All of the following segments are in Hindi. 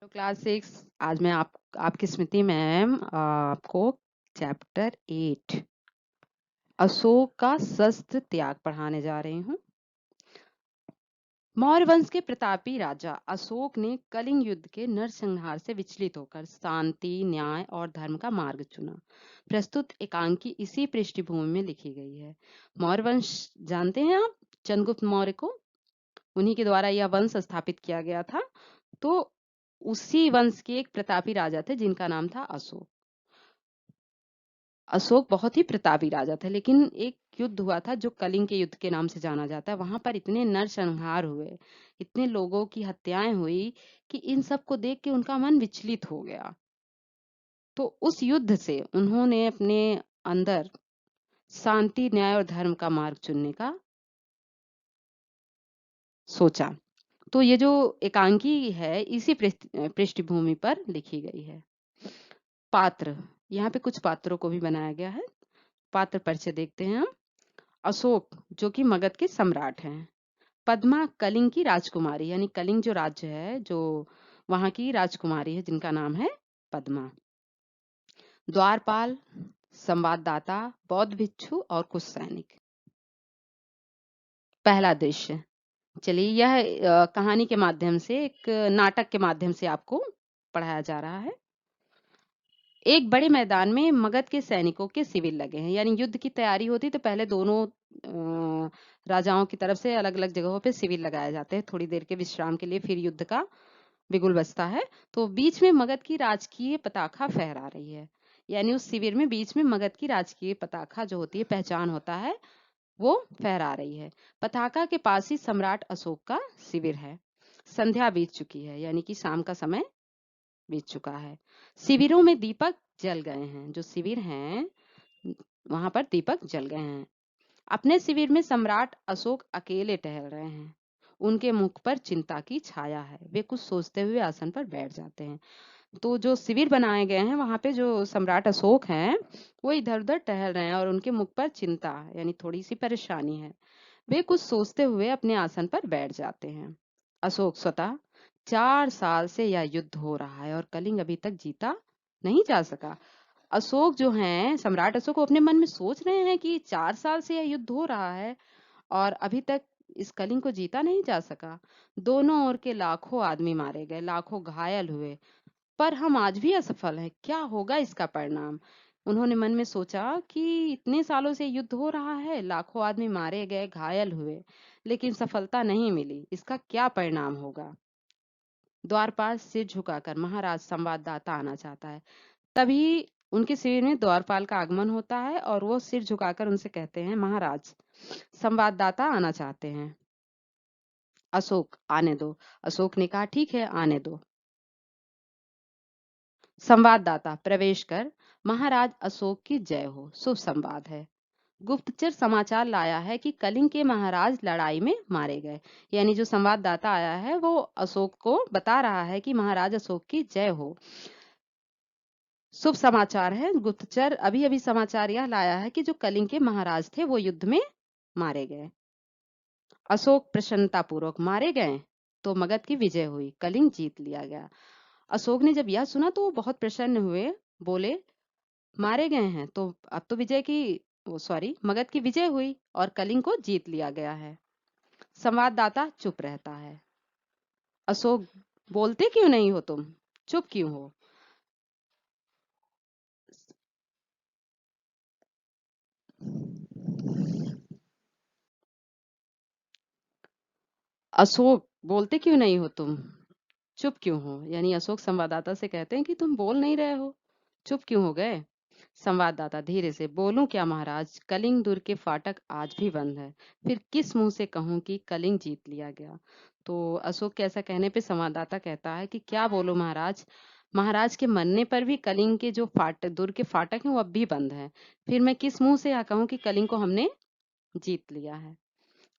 तो क्लास 6 आज मैं आपकी स्मृति मैम आपको चैप्टर 8 अशोक का शस्त्र त्याग पढ़ाने जा रही हूँ। मौर्य वंश के प्रतापी राजा अशोक ने कलिंग युद्ध के नरसंहार से विचलित होकर शांति, न्याय और धर्म का मार्ग चुना। प्रस्तुत एकांकी इसी पृष्ठभूमि में लिखी गई है। मौर्य वंश जानते हैं आप? चंद्रगुप्त मौर्य को, उन्हीं के द्वारा यह वंश स्थापित किया गया था। तो उसी वंश के एक प्रतापी राजा थे जिनका नाम था अशोक। अशोक बहुत ही प्रतापी राजा थे, लेकिन एक युद्ध हुआ था जो कलिंग के युद्ध के नाम से जाना जाता है। वहां पर इतने नरसंहार हुए, इतने लोगों की हत्याएं हुई कि इन सब को देख के उनका मन विचलित हो गया। तो उस युद्ध से उन्होंने अपने अंदर शांति, न्याय और धर्म का मार्ग चुनने का सोचा। तो ये जो एकांकी है इसी पृष्ठभूमि पर लिखी गई है। पात्र, यहाँ पे कुछ पात्रों को भी बनाया गया है। पात्र परिचय देखते हैं हम। अशोक जो कि मगध के सम्राट हैं। पद्मा कलिंग की राजकुमारी, यानी कलिंग जो राज्य है, जो वहां की राजकुमारी है जिनका नाम है पद्मा। द्वारपाल, संवाददाता, बौद्ध भिक्षु और कुछ सैनिक। पहला दृश्य, चलिए यह कहानी के माध्यम से, एक नाटक के माध्यम से आपको पढ़ाया जा रहा है। एक बड़े मैदान में मगध के सैनिकों के शिविर लगे हैं, यानी युद्ध की तैयारी होती तो पहले दोनों राजाओं की तरफ से अलग अलग जगहों पे शिविर लगाए जाते हैं थोड़ी देर के विश्राम के लिए, फिर युद्ध का बिगुल बजता है। तो बीच में मगध की राजकीय पताका फहरा रही है, यानी उस शिविर में बीच में मगध की राजकीय पताका जो होती है, पहचान होता है, वो फहरा रही है। पताका के पास ही सम्राट अशोक का शिविर है। संध्या बीत चुकी है, यानी कि शाम का समय बीत चुका है। शिविरों में दीपक जल गए हैं, जो शिविर हैं वहां पर दीपक जल गए हैं। अपने शिविर में सम्राट अशोक अकेले टहल रहे हैं। उनके मुख पर चिंता की छाया है। वे कुछ सोचते हुए आसन पर बैठ जाते हैं। तो जो शिविर बनाए गए हैं वहां पे जो सम्राट अशोक हैं वो इधर उधर टहल रहे हैं और उनके मुख पर चिंता यानी थोड़ी सी परेशानी है। वे कुछ सोचते हुए अपने आसन पर बैठ जाते हैं। अशोक स्वतः 4 साल से यह युद्ध हो रहा है और कलिंग अभी तक जीता नहीं जा सका। अशोक जो हैं, सम्राट अशोक, वो अपने मन में सोच रहे हैं कि 4 साल से यह युद्ध हो रहा है और अभी तक इस कलिंग को जीता नहीं जा सका। दोनों ओर के लाखों आदमी मारे गए, लाखों घायल हुए, पर हम आज भी असफल हैं। क्या होगा इसका परिणाम? उन्होंने मन में सोचा कि इतने सालों से युद्ध हो रहा है, लाखों आदमी मारे गए, घायल हुए, लेकिन सफलता नहीं मिली। इसका क्या परिणाम होगा? द्वारपाल सिर झुकाकर, महाराज संवाददाता आना चाहता है। तभी उनके शिविर में द्वारपाल का आगमन होता है और वो सिर झुकाकर उनसे कहते हैं, महाराज संवाददाता आना चाहते हैं। अशोक, आने दो। अशोक ने कहा, ठीक है, आने दो। संवाददाता, प्रवेश कर। महाराज अशोक की जय हो, शुभ संवाद है। गुप्तचर समाचार लाया है कि कलिंग के महाराज लड़ाई में मारे गए। यानी जो संवाददाता आया है वो अशोक को बता रहा है कि महाराज अशोक की जय हो, शुभ समाचार है। गुप्तचर अभी अभी समाचार यह लाया है कि जो कलिंग के महाराज थे वो युद्ध में मारे गए। अशोक प्रसन्नता पूर्वक, मारे गए तो मगध की विजय हुई, कलिंग जीत लिया गया। अशोक ने जब यह सुना तो वो बहुत प्रसन्न हुए, बोले, मारे गए हैं तो अब तो विजय की, वो सॉरी, मगध की विजय हुई और कलिंग को जीत लिया गया है। संवाददाता चुप रहता है। अशोक, बोलते क्यों नहीं हो तुम, चुप क्यों हो? अशोक, बोलते क्यों नहीं हो तुम, चुप क्यों हो? यानी अशोक संवाददाता से कहते हैं कि तुम बोल नहीं रहे हो, चुप क्यों हो गए? संवाददाता धीरे से, बोलूं क्या महाराज, कलिंग दुर्ग के फाटक आज भी बंद है, फिर किस मुंह से कहूं कि कलिंग जीत लिया गया? तो अशोक के ऐसा कहने पे संवाददाता कहता है कि क्या बोलो महाराज, महाराज के मरने पर भी कलिंग के जो फाटक, दुर्ग के फाटक हैं वो अब भी बंद हैं, फिर मैं किस मुंह से यह कहूं कि कलिंग को हमने जीत लिया है?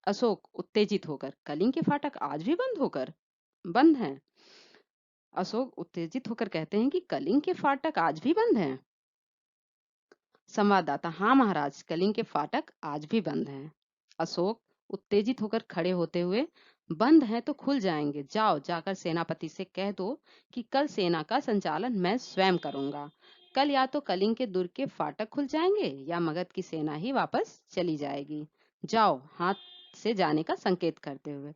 अशोक उत्तेजित होकर, कलिंग के फाटक आज भी बंद हैं? अशोक उत्तेजित होकर कहते हैं कि कलिंग के फाटक आज भी बंद हैं? संवाददाता, हाँ महाराज, कलिंग के फाटक आज भी बंद हैं। अशोक उत्तेजित होकर खड़े होते हुए, बंद हैं तो खुल जाएंगे। जाओ, जाकर सेनापति से कह दो कि कल सेना का संचालन मैं स्वयं करूंगा। कल या तो कलिंग के दुर्ग के फाटक खुल जाएंगे या मगध की सेना ही वापस चली जाएगी। जाओ, हाथ से जाने का संकेत करते हुए।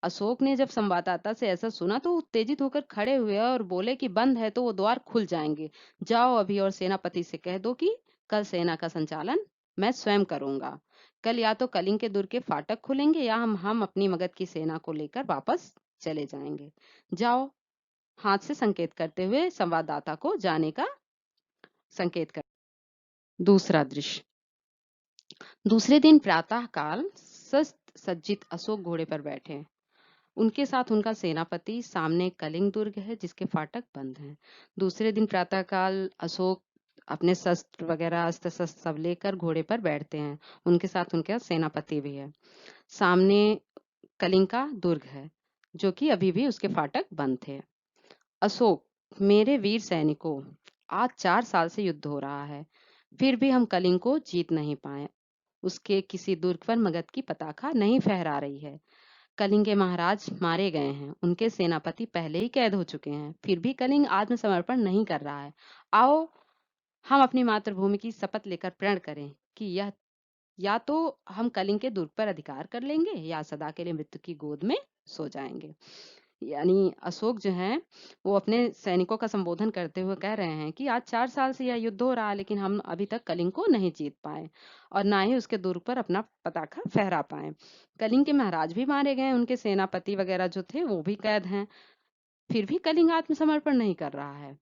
अशोक ने जब संवाददाता से ऐसा सुना तो उत्तेजित होकर खड़े हुए और बोले कि बंद है तो वो द्वार खुल जाएंगे। जाओ अभी और सेनापति से कह दो कि कल सेना का संचालन मैं स्वयं करूंगा। कल या तो कलिंग के दुर्ग के फाटक खुलेंगे या हम अपनी मगध की सेना को लेकर वापस चले जाएंगे। जाओ, हाथ से संकेत करते हुए संवाददाता को जाने का संकेत कर। दूसरा दृश्य। दूसरे दिन प्रातः काल सज्जित अशोक घोड़े पर बैठे। उनके साथ उनका सेनापति। सामने कलिंग दुर्ग है जिसके फाटक बंद हैं। दूसरे दिन प्रातःकाल अशोक अपने शस्त्र वगैरह अस्त्र शस्त्र सब लेकर घोड़े पर बैठते हैं। उनके साथ उनका सेनापति भी है। सामने कलिंग का दुर्ग है जो कि अभी भी उसके फाटक बंद थे। अशोक, मेरे वीर सैनिकों, आज 4 साल से युद्ध हो रहा है, फिर भी हम कलिंग को जीत नहीं पाए। उसके किसी दुर्ग पर मगध की पताका नहीं फहरा रही है। कलिंग के महाराज मारे गए हैं, उनके सेनापति पहले ही कैद हो चुके हैं, फिर भी कलिंग आत्मसमर्पण नहीं कर रहा है। आओ, हम अपनी मातृभूमि की शपथ लेकर प्रण करें कि यह या तो हम कलिंग के दुर्ग पर अधिकार कर लेंगे या सदा के लिए मृत्यु की गोद में सो जाएंगे। यानी अशोक जो हैं वो अपने सैनिकों का संबोधन करते हुए कह रहे हैं कि आज 4 साल से यह युद्ध हो रहा है लेकिन हम अभी तक कलिंग को नहीं जीत पाए और ना ही उसके दुर्ग पर अपना पताका फहरा पाए। कलिंग के महाराज भी मारे गए, उनके सेनापति वगैरह जो थे वो भी कैद हैं, फिर भी कलिंग आत्मसमर्पण नहीं कर रहा है।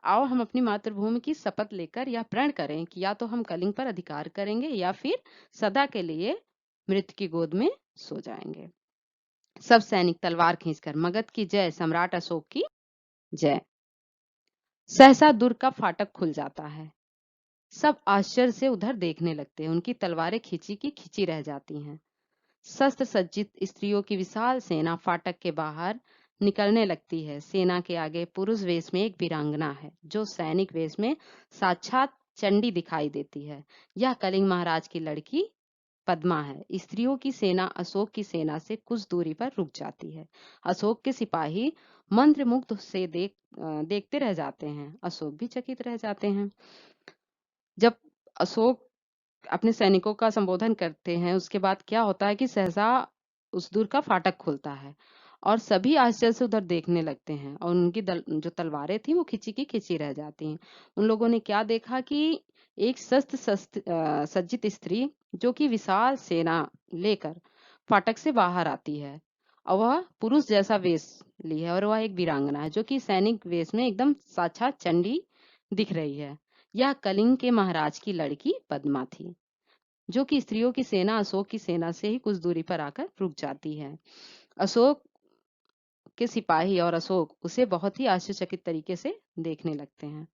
आओ, हम अपनी मातृभूमि की शपथ लेकर यह प्रण करें कि या तो हम कलिंग पर अधिकार करेंगे या फिर सदा के लिए मृत्यु की गोद में सो जाएंगे। सब सैनिक तलवार खींचकर मगध की जय, सम्राट अशोक की जय। सहसा दुर्ग का फाटक खुल जाता है। सब आश्चर्य से उधर देखने लगते हैं। उनकी तलवारें खिंची की खिंची रह जाती हैं। शस्त्र सज्जित स्त्रियों की विशाल सेना फाटक के बाहर निकलने लगती है। सेना के आगे पुरुष वेश में एक वीरांगना है जो सैनिक वेश में साक्षात चंडी दिखाई देती है। यह कलिंग महाराज की लड़की पद्मा है। स्त्रियों की सेना अशोक की सेना से कुछ दूरी पर रुक जाती है। अशोक के सिपाही मंत्रमुग्ध से देखते रह जाते हैं। अशोक भी चकित रह जाते हैं। जब अशोक अपने सैनिकों का संबोधन करते हैं उसके बाद क्या होता है कि सहसा उस दूर का फाटक खुलता है और सभी आश्चर्य से उधर देखने लगते हैं और उनकी जो तलवारें थी वो खिंची की खिंची रह जाती हैं। उन लोगों ने क्या देखा कि एक सज्जित स्त्री जो कि विशाल सेना लेकर फाटक से बाहर आती है और वह पुरुष जैसा वेश ली है और वह एक वीरांगना है जो कि सैनिक वेश में एकदम साक्षात चंडी दिख रही है। यह कलिंग के महाराज की लड़की पद्मा थी जो कि स्त्रियों की सेना अशोक की सेना से ही कुछ दूरी पर आकर रुक जाती है। अशोक के सिपाही और अशोक उसे बहुत ही आश्चर्यचकित तरीके से देखने लगते हैं।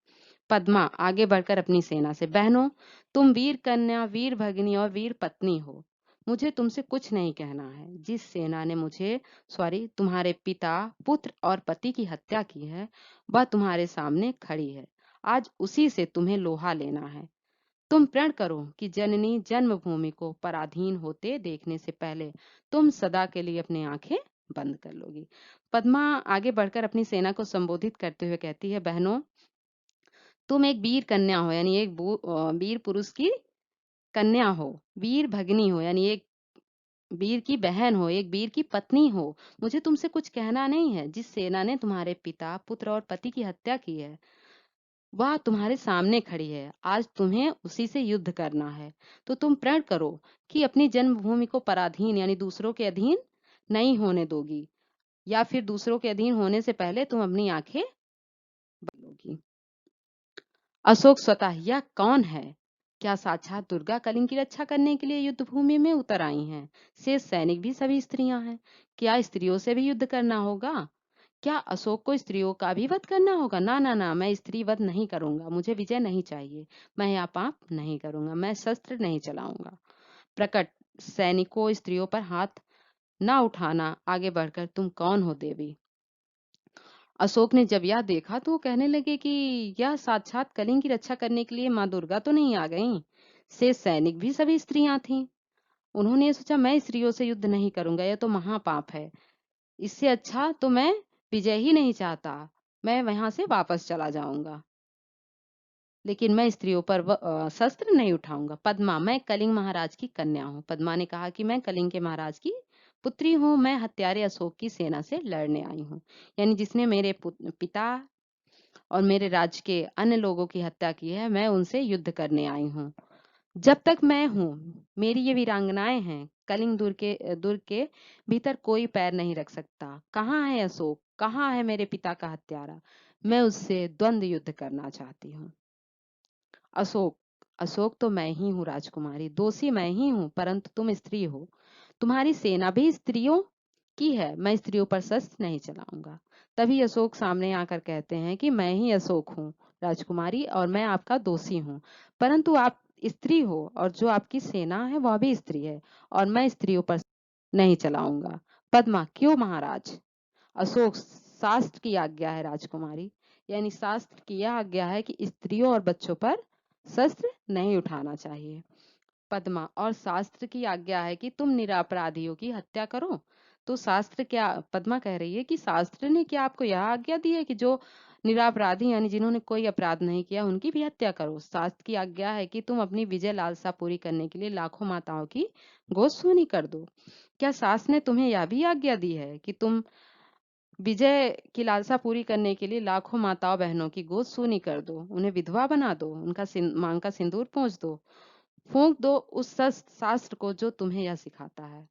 पद्मा आगे बढ़कर अपनी सेना से, बहनों, तुम वीर कन्या, वीर भगिनी और वीर पत्नी हो। मुझे तुमसे कुछ नहीं कहना है। जिस सेना ने तुम्हारे पिता, पुत्र और पति की हत्या की है वह तुम्हारे सामने खड़ी है। आज उसी से तुम्हें लोहा लेना है। तुम प्रण करो कि जननी जन्मभूमि को पराधीन होते देखने से पहले तुम सदा के लिए अपनी आंखें बंद कर लोगी। पद्मा आगे बढ़कर अपनी सेना को संबोधित करते हुए कहती है, बहनों, तुम एक वीर कन्या हो यानी एक वीर पुरुष की कन्या हो, वीर भगिनी हो यानी एक वीर की बहन हो, एक वीर की पत्नी हो। मुझे तुमसे कुछ कहना नहीं है। जिस सेना ने तुम्हारे पिता, पुत्र और पति की हत्या की है वह तुम्हारे सामने खड़ी है। आज तुम्हें उसी से युद्ध करना है। तो तुम प्रण करो कि अपनी जन्मभूमि को पराधीन यानी दूसरों के अधीन नहीं होने दोगी या फिर दूसरों के अधीन होने से पहले तुम अपनी आंखें बंद लोगी। अशोक स्वतः, यह कौन है? क्या साक्षात दुर्गा कलिंग की रक्षा करने के लिए युद्ध भूमि में उतर आई हैं? शेष सैनिक भी सभी स्त्रियां हैं। क्या स्त्रियों से भी युद्ध करना होगा? क्या अशोक को स्त्रियों का भी वध करना होगा? ना ना ना, मैं स्त्री वध नहीं करूंगा। मुझे विजय नहीं चाहिए। मैं यह पाप नहीं करूंगा। मैं शस्त्र नहीं चलाऊंगा। प्रकट, सैनिकों, स्त्रियों पर हाथ ना उठाना। आगे बढ़कर तुम कौन हो देवी? अशोक ने जब यह देखा तो वो कहने लगे कि यह साक्षात कलिंग की रक्षा करने के लिए माँ दुर्गा तो नहीं आ गईं? शेष सैनिक भी सभी स्त्रियां थीं। उन्होंने ये सोचा मैं स्त्रियों से युद्ध नहीं करूँगा, यह तो महापाप है। इससे अच्छा तो मैं विजय ही नहीं चाहता, मैं वहाँ से वापस चला जाऊँगा। लेकिन मैं स्त्रियों पर शस्त्र नहीं उठाऊँगा। पद्मा, मैं कलिंग महाराज की कन्या हूँ। पद्मा ने कहा कि मैं कलिंग के महाराज की पुत्री हूँ, मैं हत्यारे अशोक की सेना से लड़ने आई हूँ। यानी जिसने मेरे पिता और मेरे राज्य के अन्य लोगों की हत्या की है, मैं उनसे युद्ध करने आई हूँ। जब तक मैं हूँ, मेरी ये वीरांगनाएं हैं, कलिंग दुर्ग के भीतर कोई पैर नहीं रख सकता। कहाँ है अशोक? कहाँ है मेरे पिता का हत्यारा? मैं उससे द्वंद्व युद्ध करना चाहती हूँ। अशोक, अशोक तो मैं ही हूँ राजकुमारी, दोषी मैं ही हूँ, परंतु तुम स्त्री हो। तुम्हारी सेना भी स्त्रियों की है, मैं स्त्रियों पर शस्त्र नहीं चलाऊंगा। तभी अशोक सामने आकर कहते हैं कि मैं ही अशोक हूँ राजकुमारी, और मैं आपका दोषी हूँ, परंतु आप स्त्री हो और जो आपकी सेना है वह भी स्त्री है, और मैं स्त्रियों पर नहीं चलाऊंगा। पद्मा, क्यों महाराज? अशोक, शास्त्र की आज्ञा है राजकुमारी, यानी शास्त्र की यह आज्ञा है कि स्त्रियों और बच्चों पर शस्त्र नहीं उठाना चाहिए। पद्मा, और शास्त्र की आज्ञा है कि तुम निरपराधियों की हत्या करो। तो शास्त्र क्या? पद्मा कह रही है कि शास्त्र ने क्या आपको यह आज्ञा दी है कि जो निरपराधी यानी जिन्होंने कोई अपराध नहीं किया उनकी भी हत्या करो? शास्त्र की आज्ञा है कि तुम अपनी विजय लालसा पूरी करने के लिए लाखों माताओं की गोद सूनी कर दो। क्या शास्त्र ने तुम्हें यह भी आज्ञा दी है कि तुम विजय की लालसा पूरी करने के लिए लाखों माताओं बहनों की गोद सूनी कर दो, उन्हें विधवा बना दो, उनका मांग का सिंदूर पोंछ दो, फूंक दो उस शास्त्र को जो तुम्हें यह सिखाता है?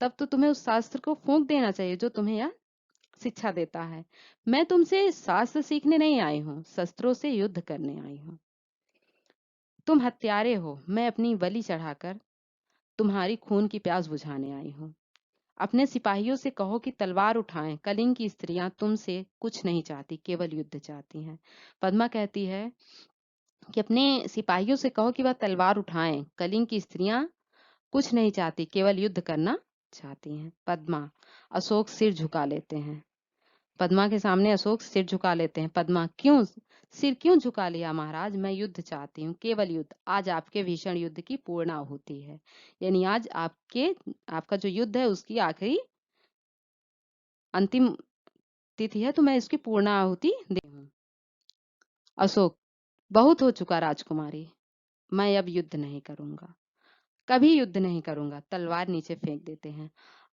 तब तो तुम्हें उस शास्त्र को फूंक देना चाहिए जो तुम्हें यह शिक्षा देता है। मैं तुमसे शास्त्र सीखने नहीं आई हूँ, शस्त्रों से युद्ध करने आई हूँ। तुम हत्यारे हो, मैं अपनी बलि चढ़ाकर तुम्हारी खून की प्यास बुझाने आई हूँ। अपने सिपाहियों से कहो कि तलवार उठाएं, कलिंग की स्त्रियां तुमसे कुछ नहीं चाहती, केवल युद्ध चाहती हैं। पद्मा कहती है कि अपने सिपाहियों से कहो कि वह तलवार उठाएं, कलिंग की स्त्रियां कुछ नहीं चाहती, केवल युद्ध करना चाहती हैं। पद्मा, अशोक सिर झुका लेते हैं। पद्मा के सामने अशोक सिर झुका लेते हैं। पद्मा, क्यों सिर क्यों झुका लिया महाराज? मैं युद्ध चाहती हूँ, केवल युद्ध। आज आपके भीषण युद्ध की पूर्ण आहुति है, यानी आज आपका जो युद्ध है उसकी आखिरी अंतिम तिथि है, तो मैं इसकी पूर्ण आहुति दे हूँ। अशोक, बहुत हो चुका राजकुमारी, मैं अब युद्ध नहीं करूंगा, कभी युद्ध नहीं करूंगा। तलवार नीचे फेंक देते हैं।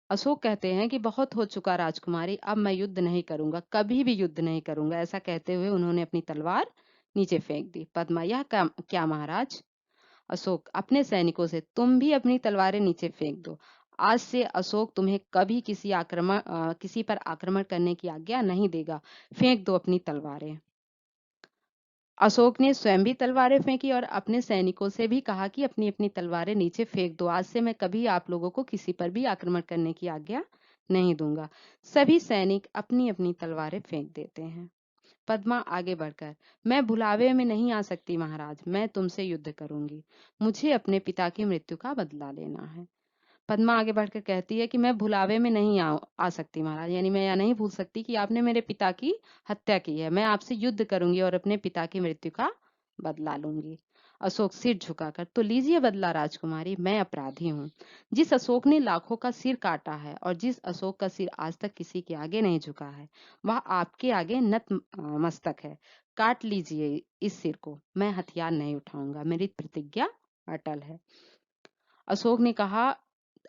अशोक कहते हैं कि बहुत हो चुका राजकुमारी, अब मैं युद्ध नहीं करूंगा, कभी भी युद्ध नहीं करूंगा। ऐसा कहते हुए उन्होंने अपनी तलवार नीचे फेंक दी। पद्मा, यह क्या महाराज? अशोक अपने सैनिकों से, तुम भी अपनी तलवारें नीचे फेंक दो। आज से अशोक तुम्हें कभी किसी पर आक्रमण करने की आज्ञा नहीं देगा। फेंक दो अपनी तलवारें। अशोक ने स्वयं भी तलवारें फेंकी और अपने सैनिकों से भी कहा कि अपनी अपनी तलवारें नीचे फेंक दो, आज से मैं कभी आप लोगों को किसी पर भी आक्रमण करने की आज्ञा नहीं दूंगा। सभी सैनिक अपनी अपनी तलवारें फेंक देते हैं। पद्मा आगे बढ़कर, मैं भुलावे में नहीं आ सकती महाराज, मैं तुमसे युद्ध करूंगी, मुझे अपने पिता की मृत्यु का बदला लेना है। पद्मा आगे बढ़कर कहती है कि मैं भुलावे में नहीं आ सकती महाराज, यानी मैं यह नहीं भूल सकती कि आपने मेरे पिता की हत्या की है। मैं आपसे युद्ध करूंगी और अपने पिता की मृत्यु का बदला लूंगी। अशोक सिर झुकाकर, तो लीजिए बदला राजकुमारी, मैं अपराधी हूँ। जिस अशोक ने लाखों का सिर काटा है और जिस अशोक का सिर आज तक किसी के आगे नहीं झुका है, वह आपके आगे मस्तक है। काट लीजिए इस सिर को, मैं हथियार नहीं उठाऊंगा, मेरी प्रतिज्ञा अटल है। अशोक ने कहा,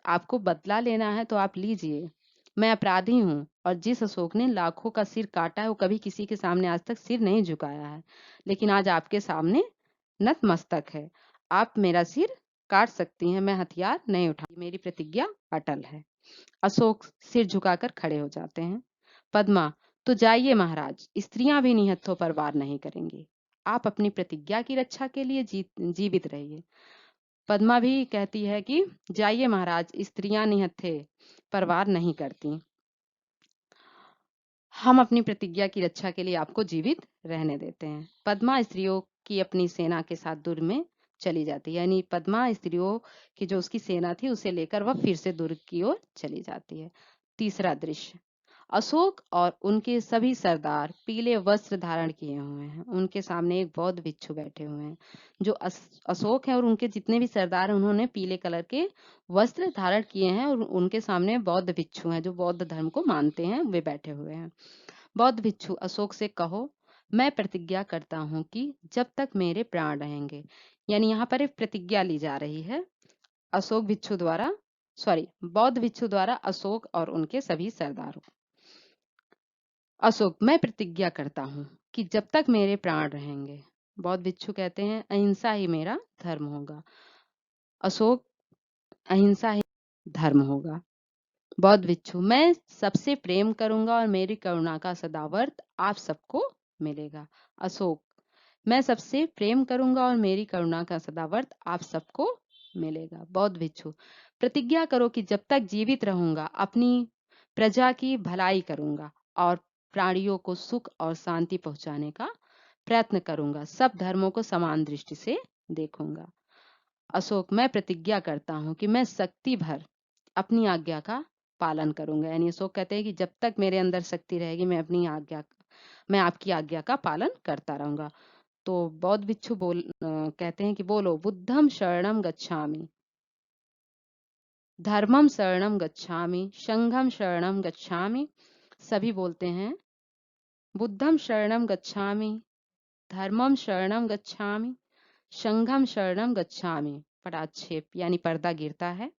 आपको बदला लेना है तो आप लीजिए, मैं अपराधी हूँ, और जिस अशोक ने लाखों का सिर काटा है वो कभी किसी के सामने आज तक सिर नहीं झुकाया है, लेकिन आज आपके सामने नतमस्तक है। आप मेरा सिर काट सकती हैं, मैं हथियार नहीं उठाऊंगी, मेरी प्रतिज्ञा अटल है। अशोक सिर झुकाकर खड़े हो जाते हैं। पद्मा, तो जाइए महाराज, स्त्रियां भी निहत्थों पर वार नहीं करेंगी, आप अपनी प्रतिज्ञा की रक्षा के लिए जीवित रहिए। पद्मा भी कहती है कि जाइए महाराज, स्त्रियां निहत्थे पर वार नहीं करती, हम अपनी प्रतिज्ञा की रक्षा के लिए आपको जीवित रहने देते हैं। पद्मा स्त्रियों की अपनी सेना के साथ दुर्ग में चली जाती है, यानी पद्मा स्त्रियों की जो उसकी सेना थी उसे लेकर वह फिर से दुर्ग की ओर चली जाती है। तीसरा दृश्य, अशोक और उनके सभी सरदार पीले वस्त्र धारण किए हुए हैं। उनके सामने एक बौद्ध भिक्षु बैठे हुए हैं। जो अशोक हैं और उनके जितने भी सरदार हैं, उन्होंने पीले कलर के वस्त्र धारण किए हैं और उनके सामने बौद्ध भिक्षु हैं जो बौद्ध धर्म को मानते हैं, वे बैठे हुए हैं। बौद्ध भिक्षु अशोक से कहो, मैं प्रतिज्ञा करता हूँ कि जब तक मेरे प्राण रहेंगे। यानी यहाँ पर एक प्रतिज्ञा ली जा रही है अशोक भिक्षु द्वारा, सॉरी, बौद्ध भिक्षु द्वारा अशोक और उनके सभी सरदारों। अशोक, मैं प्रतिज्ञा करता हूँ कि जब तक मेरे प्राण रहेंगे। बौद्ध भिक्षु कहते हैं, अहिंसा ही मेरा धर्म होगा। अशोक, अहिंसा ही धर्म होगा। बौद्ध भिक्षु, मैं सबसे प्रेम करूंगा और मेरी करुणा का सदावर्त आप सबको मिलेगा। अशोक, मैं सबसे प्रेम करूंगा और मेरी करुणा का सदावर्त आप सबको मिलेगा। बौद्ध भिक्षु, प्रतिज्ञा करो कि जब तक जीवित रहूंगा अपनी प्रजा की भलाई करूंगा और प्राणियों को सुख और शांति पहुंचाने का प्रयत्न करूंगा। सब धर्मों को समान दृष्टि से देखूंगा। अशोक, मैं प्रतिज्ञा करता हूं कि मैं शक्ति भर अपनी आज्ञा का पालन करूंगा। यानी अशोक कहते हैं कि जब तक मेरे अंदर शक्ति रहेगी मैं आपकी आज्ञा का पालन करता रहूंगा। तो बौद्ध भिक्षु कहते हैं कि बोलो, बुद्धम शरणम गच्छामि, धर्मम शरणम गच्छामि, संघम शरणम गच्छामि। सभी बोलते हैं, बुद्धम शरणम गच्छामि, धर्मम शरणम गच्छामि, संघम शरणम गच्छामि। पटाक्षेप यानी पर्दा गिरता है।